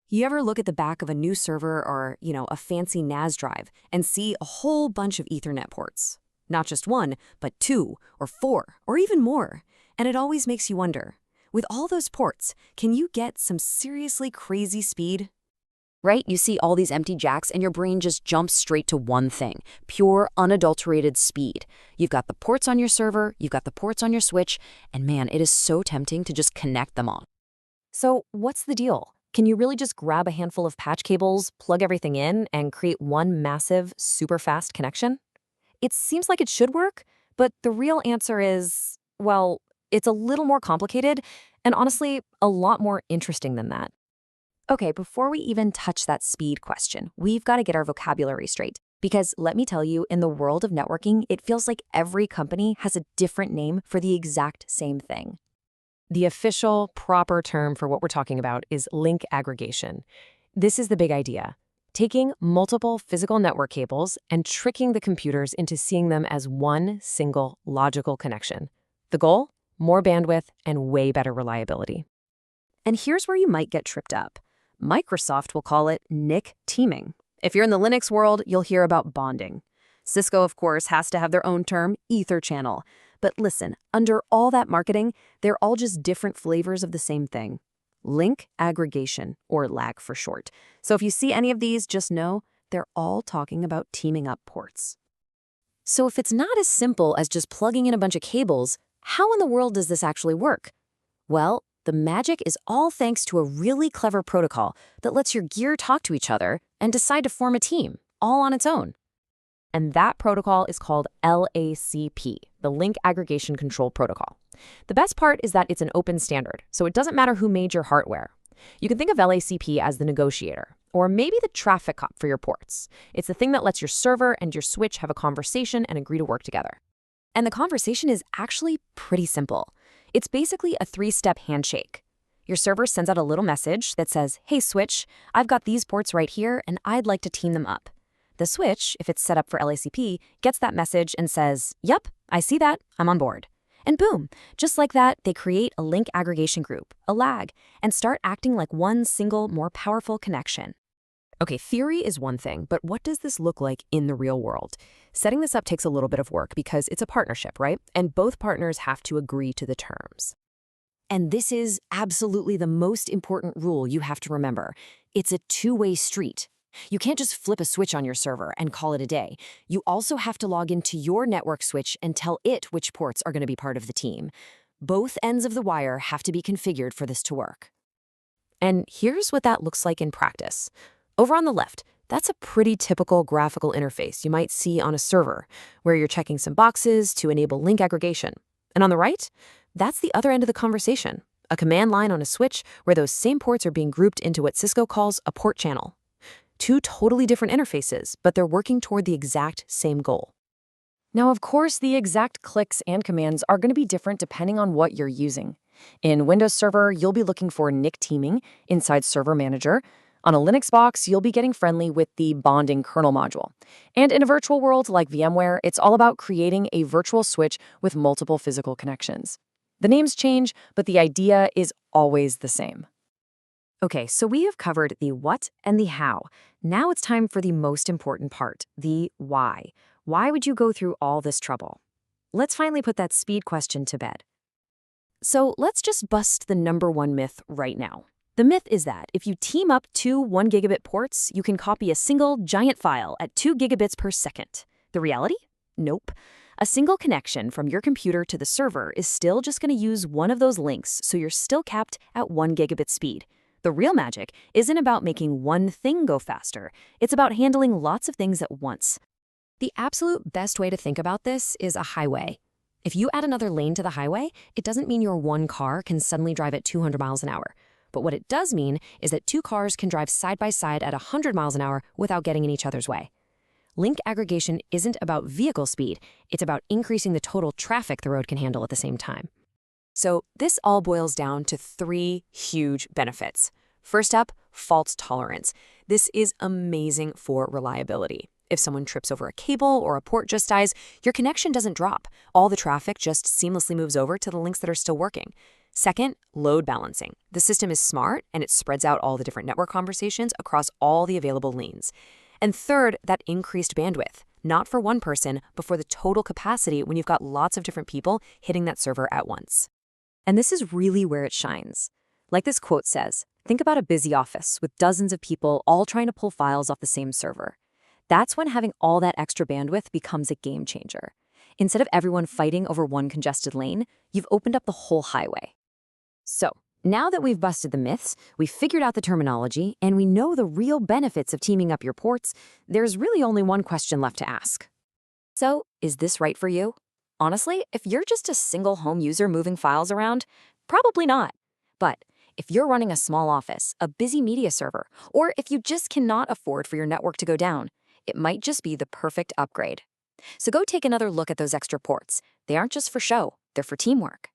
You ever look at the back of a new server or, a fancy NAS drive and see a whole bunch of Ethernet ports? Not just one, but two or four or even more. And it always makes you wonder, with all those ports, can you get some seriously crazy speed? Right? You see all these empty jacks and your brain just jumps straight to one thing, pure, unadulterated speed. You've got the ports on your server, you've got the ports on your switch, and man, it is so tempting to just connect them all. So what's the deal? Can you really just grab a handful of patch cables, plug everything in, and create one massive, super fast connection? It seems like it should work, but the real answer is, well, it's a little more complicated and honestly, a lot more interesting than that. Okay, before we even touch that speed question, we've got to get our vocabulary straight. Because let me tell you, in the world of networking, it feels like every company has a different name for the exact same thing. The official, proper term for what we're talking about is link aggregation. This is the big idea: taking multiple physical network cables and tricking the computers into seeing them as one single logical connection. The goal? More bandwidth and way better reliability. And here's where you might get tripped up. Microsoft will call it NIC teaming. If you're in the Linux world, you'll hear about bonding. Cisco, of course, has to have their own term, EtherChannel. But listen, under all that marketing, they're all just different flavors of the same thing. Link aggregation, or LAG for short. So if you see any of these, just know they're all talking about teaming up ports. So if it's not as simple as just plugging in a bunch of cables, how in the world does this actually work? Well, the magic is all thanks to a really clever protocol that lets your gear talk to each other and decide to form a team, all on its own. And that protocol is called LACP, the Link Aggregation Control Protocol. The best part is that it's an open standard, so it doesn't matter who made your hardware. You can think of LACP as the negotiator, or maybe the traffic cop for your ports. It's the thing that lets your server and your switch have a conversation and agree to work together. And the conversation is actually pretty simple. It's basically a three-step handshake. Your server sends out a little message that says, "Hey, switch, I've got these ports right here, and I'd like to team them up." The switch, if it's set up for LACP, gets that message and says, "Yep, I see that, I'm on board." And boom, just like that, they create a link aggregation group, a LAG, and start acting like one single, more powerful connection. Okay, theory is one thing, but what does this look like in the real world? Setting this up takes a little bit of work because it's a partnership, right? And both partners have to agree to the terms. And this is absolutely the most important rule you have to remember. It's a two-way street. You can't just flip a switch on your server and call it a day. You also have to log into your network switch and tell it which ports are going to be part of the team. Both ends of the wire have to be configured for this to work. And here's what that looks like in practice. Over on the left, that's a pretty typical graphical interface you might see on a server, where you're checking some boxes to enable link aggregation. And on the right, that's the other end of the conversation, a command line on a switch where those same ports are being grouped into what Cisco calls a port channel. Two totally different interfaces, but they're working toward the exact same goal. Now, of course, the exact clicks and commands are going to be different depending on what you're using. In Windows Server, you'll be looking for NIC teaming inside Server Manager. On a Linux box, you'll be getting friendly with the bonding kernel module. And in a virtual world like VMware, it's all about creating a virtual switch with multiple physical connections. The names change, but the idea is always the same. Okay, so we have covered the what and the how. Now it's time for the most important part, the why. Why would you go through all this trouble? Let's finally put that speed question to bed. So let's just bust the number one myth right now. The myth is that if you team up two 1 gigabit ports, you can copy a single giant file at 2 gigabits per second. The reality? Nope. A single connection from your computer to the server is still just going to use one of those links, so you're still capped at 1 gigabit speed. The real magic isn't about making one thing go faster. It's about handling lots of things at once. The absolute best way to think about this is a highway. If you add another lane to the highway, it doesn't mean your one car can suddenly drive at 200 miles an hour. But what it does mean is that two cars can drive side by side at 100 miles an hour without getting in each other's way. Link aggregation isn't about vehicle speed, it's about increasing the total traffic the road can handle at the same time. So this all boils down to three huge benefits. First up, fault tolerance. This is amazing for reliability. If someone trips over a cable or a port just dies, your connection doesn't drop. All the traffic just seamlessly moves over to the links that are still working. Second, load balancing. The system is smart and it spreads out all the different network conversations across all the available lanes. And third, that increased bandwidth, not for one person, but for the total capacity when you've got lots of different people hitting that server at once. And this is really where it shines. Like this quote says, think about a busy office with dozens of people all trying to pull files off the same server. That's when having all that extra bandwidth becomes a game changer. Instead of everyone fighting over one congested lane, you've opened up the whole highway. So, now that we've busted the myths, we've figured out the terminology, and we know the real benefits of teaming up your ports, there's really only one question left to ask. So, is this right for you? Honestly, if you're just a single home user moving files around, probably not. But if you're running a small office, a busy media server, or if you just cannot afford for your network to go down, it might just be the perfect upgrade. So go take another look at those extra ports. They aren't just for show, they're for teamwork.